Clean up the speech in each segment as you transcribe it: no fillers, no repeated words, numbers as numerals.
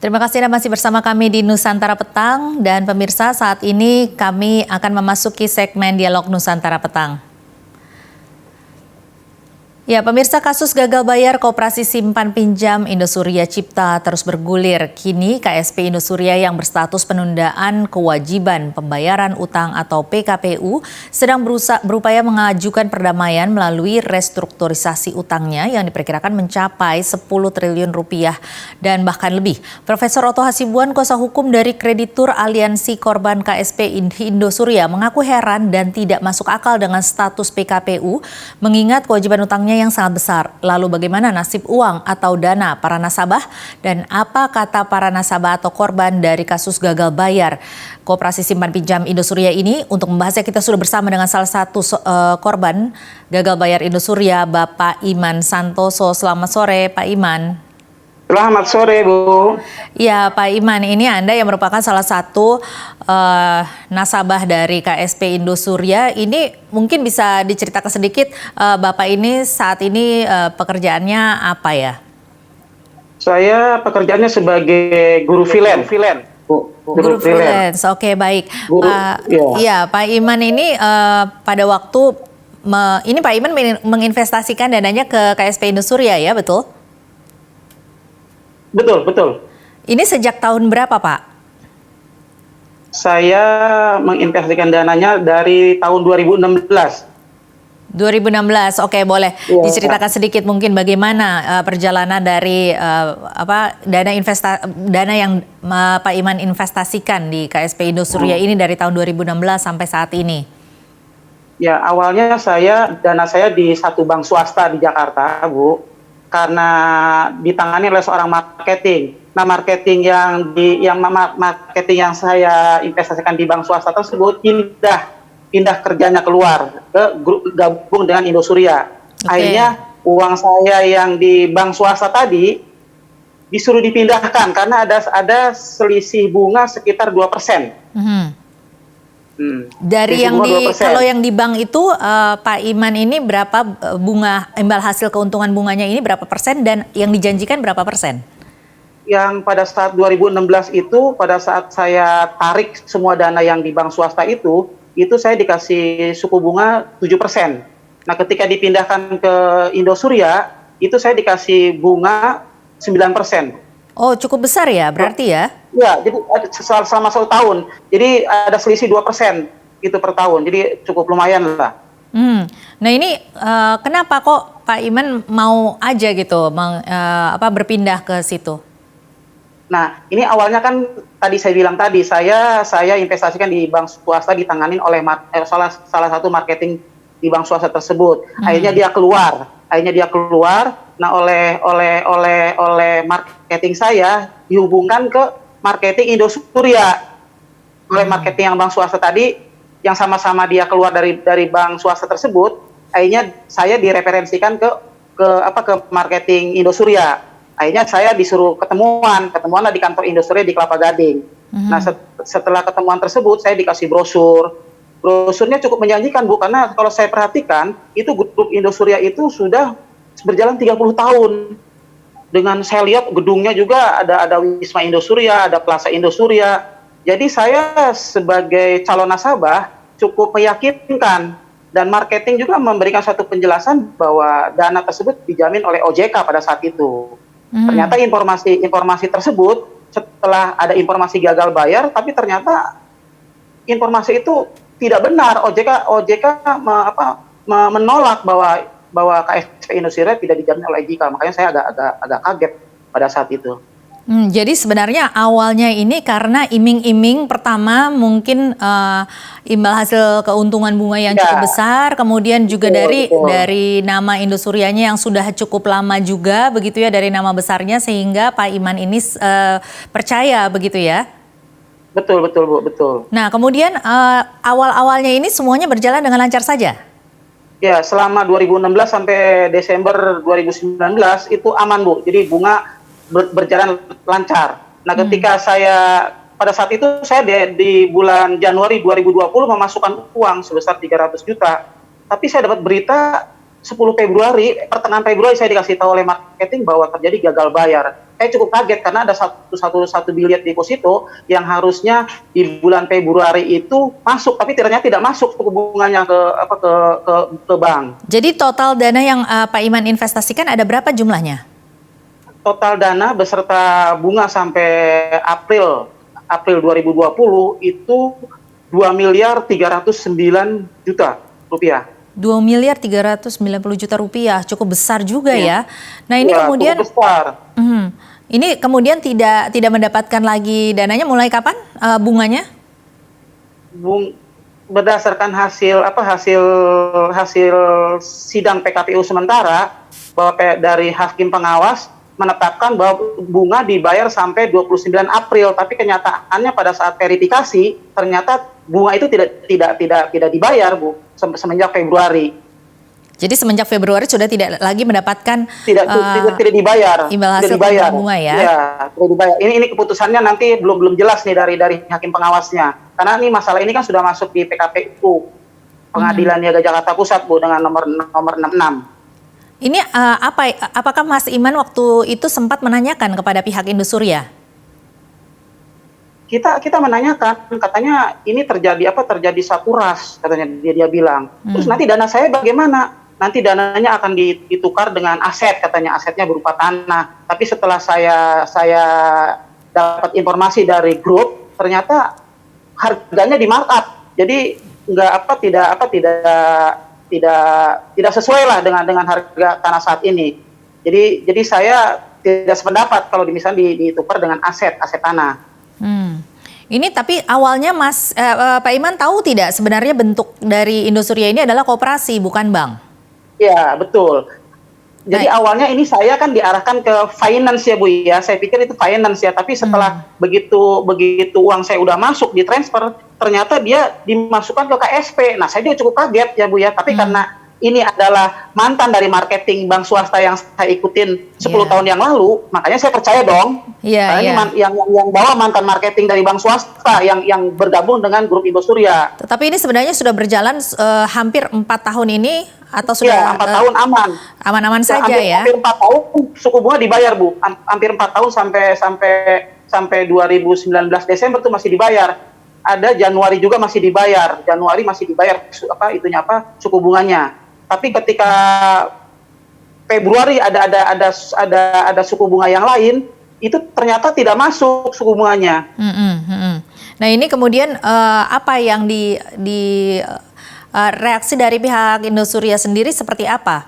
Terima kasih Anda masih bersama kami di Nusantara Petang, dan pemirsa, saat ini kami akan memasuki segmen Dialog Nusantara Petang. Ya, pemirsa, kasus gagal bayar Koperasi Simpan Pinjam Indosuria Cipta terus bergulir. Kini KSP Indosuria yang berstatus penundaan kewajiban pembayaran utang atau PKPU sedang berupaya mengajukan perdamaian melalui restrukturisasi utangnya yang diperkirakan mencapai 10 triliun rupiah dan bahkan lebih. Profesor Otto Hasibuan, kuasa hukum dari kreditur Aliansi Korban KSP Indosuria, mengaku heran dan tidak masuk akal dengan status PKPU mengingat kewajiban utangnya yang sangat besar. Lalu bagaimana nasib uang atau dana para nasabah, dan apa kata para nasabah atau korban dari kasus gagal bayar Koperasi Simpan Pinjam Indosuria ini? Untuk membahasnya kita sudah bersama dengan salah satu korban gagal bayar Indosuria, Bapak Iman Santoso. Selamat sore Pak Iman. Selamat sore, Bu. Ya, Pak Iman, ini Anda yang merupakan salah satu nasabah dari KSP Indosuria. Ini mungkin bisa diceritakan sedikit, Bapak ini saat ini pekerjaannya apa ya? Saya pekerjaannya sebagai guru freelance. Guru freelance, oke, baik. Ya, Pak Iman ini pada waktu ini Pak Iman menginvestasikan dananya ke KSP Indosuria, ya, betul? Betul. Ini sejak tahun berapa, Pak? Saya menginvestasikan dananya dari tahun 2016. 2016, oke, boleh diceritakan sedikit mungkin bagaimana perjalanan dari dana yang Pak Iman investasikan di KSP Indosuria ini dari tahun 2016 sampai saat ini? Ya, awalnya dana saya di satu bank swasta di Jakarta, Bu. Karena ditangani oleh seorang marketing. Nah, marketing yang saya investasikan di bank swasta tersebut pindah kerjanya keluar gabung dengan Indosuria. Akhirnya uang saya yang di bank swasta tadi disuruh dipindahkan karena ada selisih bunga sekitar 2%. Dari kalau yang di bank itu, Pak Iman, ini berapa bunga imbal hasil keuntungan bunganya ini berapa persen, dan yang dijanjikan berapa persen? Yang pada saat 2016 itu, pada saat saya tarik semua dana yang di bank swasta itu saya dikasih suku bunga 7%. Nah, ketika dipindahkan ke Indosuria, itu saya dikasih bunga 9%. Oh, cukup besar ya berarti ya? Ya, jadi selama 1 tahun. Jadi ada selisih 2% itu per tahun. Jadi cukup lumayan lah. Nah, ini kenapa kok Pak Iman mau aja gitu berpindah ke situ? Nah, ini awalnya kan tadi saya bilang tadi, saya investasikan di bank swasta ditanganin oleh salah satu marketing di bank swasta tersebut. Akhirnya dia keluar. Nah, oleh marketing saya dihubungkan ke marketing Indosuria. Oleh marketing yang bank swasta tadi, yang sama-sama dia keluar dari bank swasta tersebut, akhirnya saya direferensikan ke marketing Indosuria. Akhirnya saya disuruh ketemuan lah di kantor Indosuria di Kelapa Gading. Nah, setelah ketemuan tersebut saya dikasih brosur. Brosurnya cukup menjanjikan, Bu, karena kalau saya perhatikan, itu grup Indosuria itu sudah berjalan 30 tahun. Dengan saya lihat gedungnya juga ada Wisma Indosuria, ada Plaza Indosuria. Jadi saya sebagai calon nasabah cukup meyakinkan, dan marketing juga memberikan satu penjelasan bahwa dana tersebut dijamin oleh OJK pada saat itu. Ternyata informasi tersebut setelah ada informasi gagal bayar, tapi ternyata informasi itu tidak benar. OJK menolak bahwa KSP Indosuria tidak dijamin oleh OJK. Makanya saya agak kaget pada saat itu. Jadi sebenarnya awalnya ini karena iming-iming pertama mungkin imbal hasil keuntungan bunga yang cukup besar, kemudian juga dari nama Indosurianya yang sudah cukup lama juga begitu ya, dari nama besarnya, sehingga Pak Iman ini percaya begitu ya? Betul, Bu, betul. Nah, kemudian awal-awalnya ini semuanya berjalan dengan lancar saja? Ya, selama 2016 sampai Desember 2019 itu aman, Bu. Jadi bunga berjalan lancar. Nah, ketika pada saat itu saya di bulan Januari 2020 memasukkan uang sebesar 300 juta. Tapi saya dapat berita 10 Februari, pertengahan Februari saya dikasih tahu oleh marketing bahwa terjadi gagal bayar. Saya cukup kaget karena ada satu bilet deposito yang harusnya di bulan Februari itu masuk, tapi ternyata tidak masuk suku bunganya ke bank. Jadi total dana yang Pak Iman investasikan ada berapa jumlahnya? Total dana beserta bunga sampai April 2020 itu 2.309 juta rupiah. 2.390 juta rupiah, cukup besar juga ya. Nah ini Ya, kemudian, cukup besar. Ini kemudian tidak mendapatkan lagi dananya mulai kapan bunganya? Berdasarkan hasil sidang PKPU sementara bahwa dari hakim pengawas menetapkan bahwa bunga dibayar sampai 29 April, tapi kenyataannya pada saat verifikasi ternyata bunga itu tidak dibayar, Bu, semenjak Februari. Jadi semenjak Februari sudah tidak lagi mendapatkan tidak dibayar. imbal hasil bunga ya? Iya, tidak dibayar. Ini keputusannya nanti belum jelas nih dari hakim pengawasnya. Karena ini masalah ini kan sudah masuk di PKPU, Pengadilan Niaga Jakarta Pusat, Bu, dengan nomor 66. Ini apakah Mas Iman waktu itu sempat menanyakan kepada pihak Indosuria? Kita menanyakan, katanya ini terjadi satu ras, katanya dia bilang. Terus nanti dana saya bagaimana? Nanti dananya akan ditukar dengan aset, katanya asetnya berupa tanah. Tapi setelah saya dapat informasi dari grup, ternyata harganya di markup. Jadi tidak sesuai lah dengan harga tanah saat ini. Jadi saya tidak sependapat kalau misalnya ditukar dengan aset tanah. Ini tapi awalnya Pak Iman tahu tidak sebenarnya bentuk dari Indosuria ini adalah koperasi bukan bank? Ya, betul. Jadi awalnya ini saya kan diarahkan ke finance ya, Bu ya. Saya pikir itu finance ya, tapi setelah begitu uang saya udah masuk di transfer, ternyata dia dimasukkan ke KSP. Nah, saya juga cukup kaget ya, Bu ya. Tapi karena ini adalah mantan dari marketing bank swasta yang saya ikutin 10 tahun yang lalu, makanya saya percaya dong. Karena ini yang bawa mantan marketing dari bank swasta yang bergabung dengan grup Indosuria. Tetapi ini sebenarnya sudah berjalan hampir 4 tahun ini atau sudah 4 tahun aman. Aman-aman saja ya. Hampir 4 tahun suku bunga dibayar, Bu. Hampir 4 tahun sampai 2019 Desember itu masih dibayar. Ada Januari juga masih dibayar. Januari masih dibayar suku bunganya. Tapi ketika Februari ada suku bunga yang lain, itu ternyata tidak masuk suku bunganya. Nah ini kemudian apa yang reaksi dari pihak Indosuria sendiri seperti apa?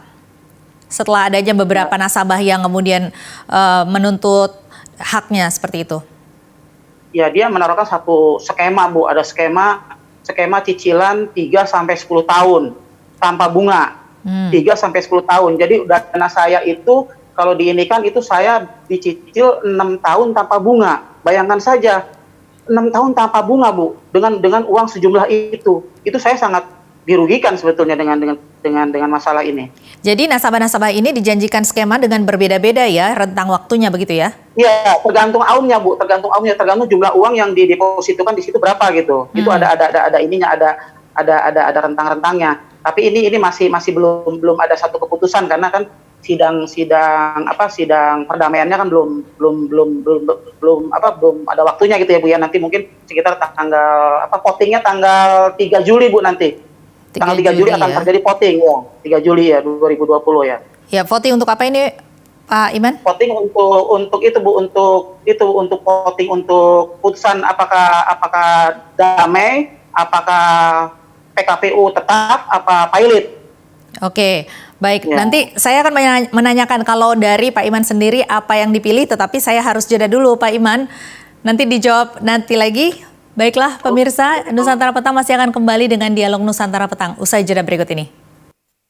Setelah adanya beberapa nasabah yang kemudian menuntut haknya seperti itu. Ya, dia menaruhkan satu skema, Bu. Ada skema cicilan 3-10 tahun tanpa bunga. 3-10 tahun. Jadi dana saya itu kalau diinikan itu saya dicicil 6 tahun tanpa bunga. Bayangkan saja 6 tahun tanpa bunga, Bu, dengan uang sejumlah itu. Itu saya sangat dirugikan sebetulnya dengan masalah ini. Jadi nasabah-nasabah ini dijanjikan skema dengan berbeda-beda ya rentang waktunya begitu ya? Iya, tergantung aumnya, Bu, tergantung jumlah uang yang didepositokan di situ berapa gitu. Itu ada ininya, ada rentang-rentangnya. Tapi ini masih belum ada satu keputusan karena kan sidang perdamaiannya kan belum ada waktunya gitu ya, Bu ya. Nanti mungkin sekitar votingnya tanggal 3 Juli, Bu, nanti. Tanggal 3 Juli akan terjadi voting ya. 3 Juli ya 2020 ya. Ya, voting untuk apa ini, Pak Iman? Voting untuk itu, Bu, untuk voting untuk putusan apakah damai, apakah PKPU tetap, apa pilot. Oke, baik. Ya. Nanti saya akan menanyakan kalau dari Pak Iman sendiri apa yang dipilih, tetapi saya harus jeda dulu, Pak Iman. Nanti dijawab nanti lagi. Baiklah, pemirsa, Nusantara Petang masih akan kembali dengan Dialog Nusantara Petang usai jeda berikut ini.